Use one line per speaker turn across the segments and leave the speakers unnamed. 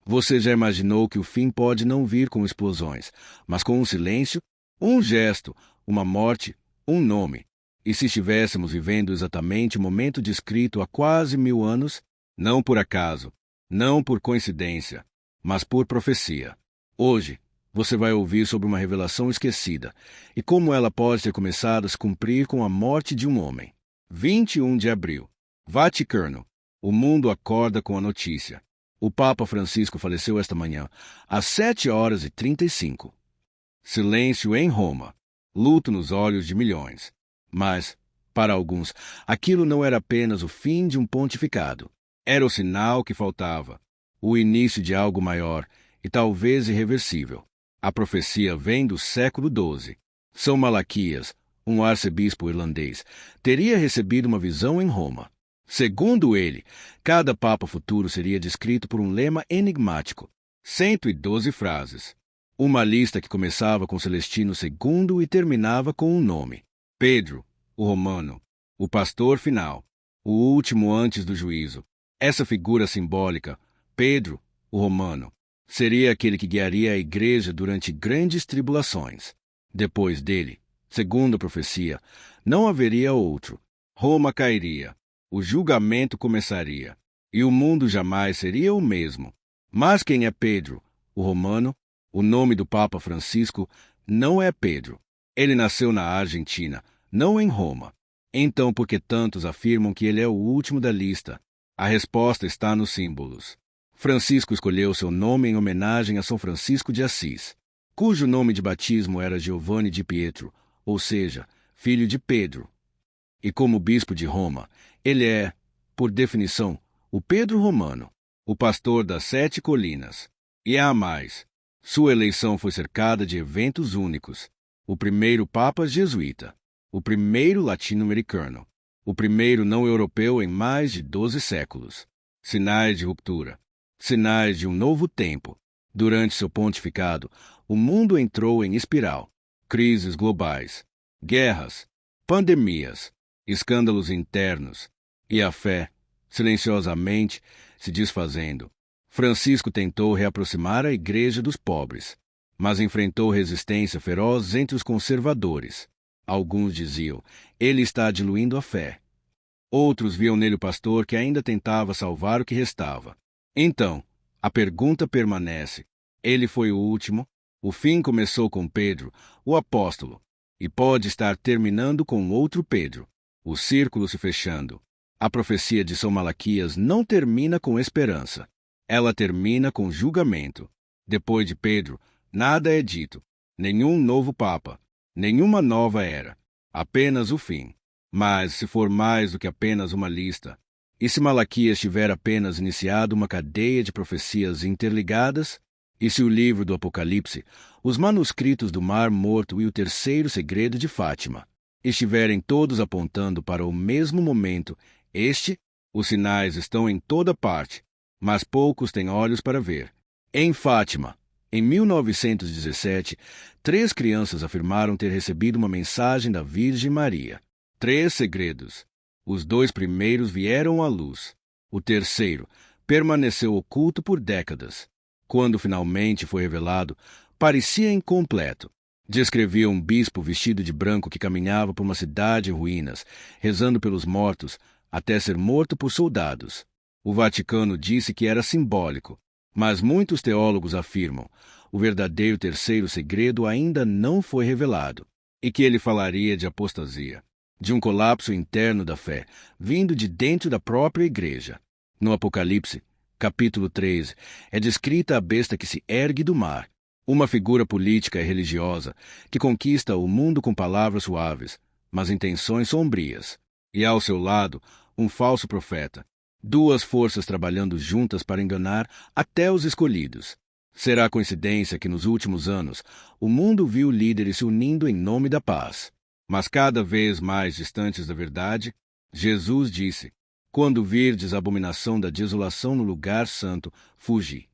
Você já imaginou que o fim pode não vir com explosões, mas com um silêncio, um gesto, uma morte, um nome? E se estivéssemos vivendo exatamente o momento descrito há quase 1000 anos, não por acaso, não por coincidência, mas por profecia? Hoje, você vai ouvir sobre uma revelação esquecida e como ela pode ter começado a se cumprir com a morte de um homem. 21 de abril. Vaticano. O mundo acorda com a notícia. O Papa Francisco faleceu esta manhã, às 7h35. Silêncio em Roma. Luto nos olhos de milhões. Mas, para alguns, aquilo não era apenas o fim de um pontificado. Era o sinal que faltava. O início de algo maior e talvez irreversível. A profecia vem do século XII. São Malaquias, um arcebispo irlandês, teria recebido uma visão em Roma. Segundo ele, cada papa futuro seria descrito por um lema enigmático, 112 frases. Uma lista que começava com Celestino II e terminava com um nome: Pedro, o Romano, o pastor final, o último antes do juízo. Essa figura simbólica, Pedro, o Romano, seria aquele que guiaria a igreja durante grandes tribulações. Depois dele, segundo a profecia, não haveria outro. Roma cairia. O julgamento começaria, e o mundo jamais seria o mesmo. Mas quem é Pedro, o Romano? O nome do Papa Francisco não é Pedro. Ele nasceu na Argentina, não em Roma. Então, por que tantos afirmam que ele é o último da lista? A resposta está nos símbolos. Francisco escolheu seu nome em homenagem a São Francisco de Assis, cujo nome de batismo era Giovanni di Pietro, ou seja, filho de Pedro. E como bispo de Roma, ele é, por definição, o Pedro Romano, o pastor das 7 colinas. E há mais. Sua eleição foi cercada de eventos únicos. O primeiro Papa jesuíta, o primeiro latino-americano, o primeiro não-europeu em mais de 12 séculos. Sinais de ruptura, sinais de um novo tempo. Durante seu pontificado, o mundo entrou em espiral. Crises globais, guerras, pandemias, escândalos internos, e a fé, silenciosamente, se desfazendo. Francisco tentou reaproximar a igreja dos pobres, mas enfrentou resistência feroz entre os conservadores. Alguns diziam, ele está diluindo a fé. Outros viam nele o pastor que ainda tentava salvar o que restava. Então, a pergunta permanece. Ele foi o último? O fim começou com Pedro, o apóstolo, e pode estar terminando com outro Pedro. O círculo se fechando. A profecia de São Malaquias não termina com esperança. Ela termina com julgamento. Depois de Pedro, nada é dito. Nenhum novo Papa. Nenhuma nova era. Apenas o fim. Mas, se for mais do que apenas uma lista, e se Malaquias tiver apenas iniciado uma cadeia de profecias interligadas, e se o livro do Apocalipse, os manuscritos do Mar Morto e o terceiro segredo de Fátima estiverem todos apontando para o mesmo momento, os sinais estão em toda parte, mas poucos têm olhos para ver. Em Fátima, em 1917, 3 crianças afirmaram ter recebido uma mensagem da Virgem Maria. 3 segredos. Os 2 primeiros vieram à luz. O terceiro permaneceu oculto por décadas. Quando finalmente foi revelado, parecia incompleto. Descrevia um bispo vestido de branco que caminhava por uma cidade em ruínas, rezando pelos mortos, até ser morto por soldados. O Vaticano disse que era simbólico, mas muitos teólogos afirmam o verdadeiro terceiro segredo ainda não foi revelado, e que ele falaria de apostasia, de um colapso interno da fé, vindo de dentro da própria igreja. No Apocalipse, capítulo 13, é descrita a besta que se ergue do mar, uma figura política e religiosa que conquista o mundo com palavras suaves, mas intenções sombrias. E ao seu lado, um falso profeta. 2 forças trabalhando juntas para enganar até os escolhidos. Será coincidência que nos últimos anos o mundo viu líderes se unindo em nome da paz, mas cada vez mais distantes da verdade? Jesus disse: quando virdes a abominação da desolação no lugar santo, fugi.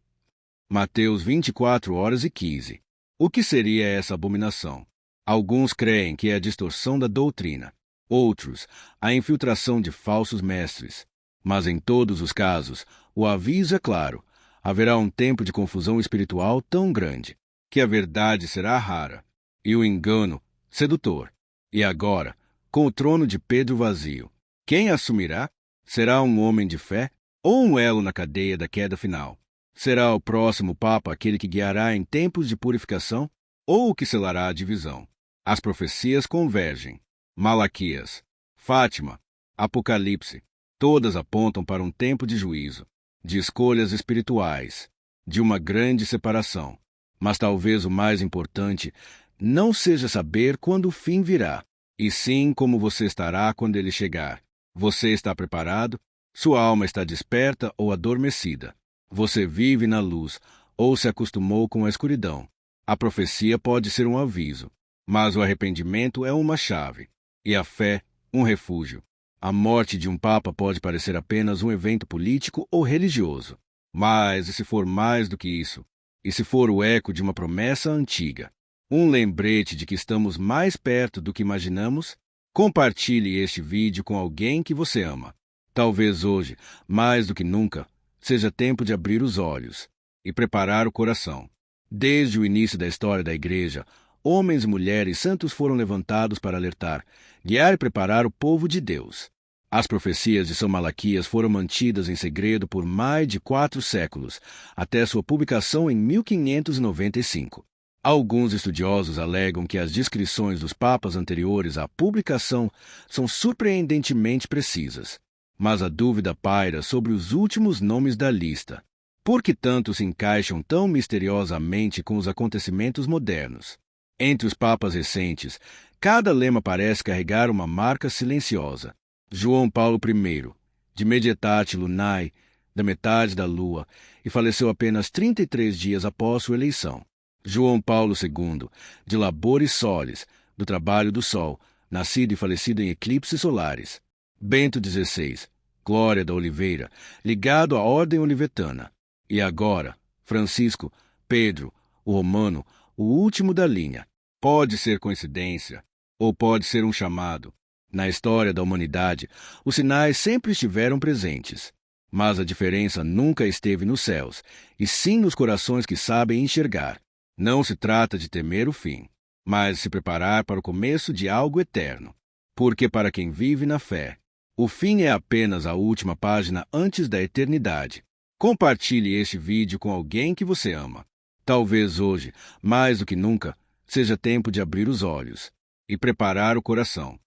Mateus 24h15. O que seria essa abominação? Alguns creem que é a distorção da doutrina, outros, a infiltração de falsos mestres. Mas em todos os casos, o aviso é claro: Haverá um tempo de confusão espiritual tão grande que a verdade será rara e o engano sedutor. E agora, com o trono de Pedro vazio, quem assumirá? Será um homem de fé ou um elo na cadeia da queda final? Será o próximo Papa aquele que guiará em tempos de purificação ou o que selará a divisão? As profecias convergem. Malaquias, Fátima, Apocalipse, todas apontam para um tempo de juízo, de escolhas espirituais, de uma grande separação. Mas talvez o mais importante não seja saber quando o fim virá, e sim como você estará quando ele chegar. Você está preparado? Sua alma está desperta ou adormecida? Você vive na luz ou se acostumou com a escuridão? A profecia pode ser um aviso, mas o arrependimento é uma chave, e a fé, um refúgio. A morte de um papa pode parecer apenas um evento político ou religioso, mas e se for mais do que isso? E se for o eco de uma promessa antiga? Um lembrete de que estamos mais perto do que imaginamos? Compartilhe este vídeo com alguém que você ama. Talvez hoje, mais do que nunca, seja tempo de abrir os olhos e preparar o coração. Desde o início da história da Igreja, homens e mulheres santos foram levantados para alertar, guiar e preparar o povo de Deus. As profecias de São Malaquias foram mantidas em segredo por mais de 4 séculos, até sua publicação em 1595. Alguns estudiosos alegam que as descrições dos papas anteriores à publicação são surpreendentemente precisas. Mas a dúvida paira sobre os últimos nomes da lista. Por que tanto se encaixam tão misteriosamente com os acontecimentos modernos? Entre os papas recentes, cada lema parece carregar uma marca silenciosa. João Paulo I, de Medietate Lunae, da metade da lua, e faleceu apenas 33 dias após sua eleição. João Paulo II, de Laboris Solis, do trabalho do sol, nascido e falecido em eclipses solares. Bento XVI, Glória da Oliveira, ligado à Ordem Olivetana. E agora, Francisco, Pedro, o Romano, o último da linha. Pode ser coincidência, ou pode ser um chamado. Na história da humanidade, os sinais sempre estiveram presentes. Mas a diferença nunca esteve nos céus, e sim nos corações que sabem enxergar. Não se trata de temer o fim, mas se preparar para o começo de algo eterno. Porque para quem vive na fé, o fim é apenas a última página antes da eternidade. Compartilhe este vídeo com alguém que você ama. Talvez hoje, mais do que nunca, seja tempo de abrir os olhos e preparar o coração.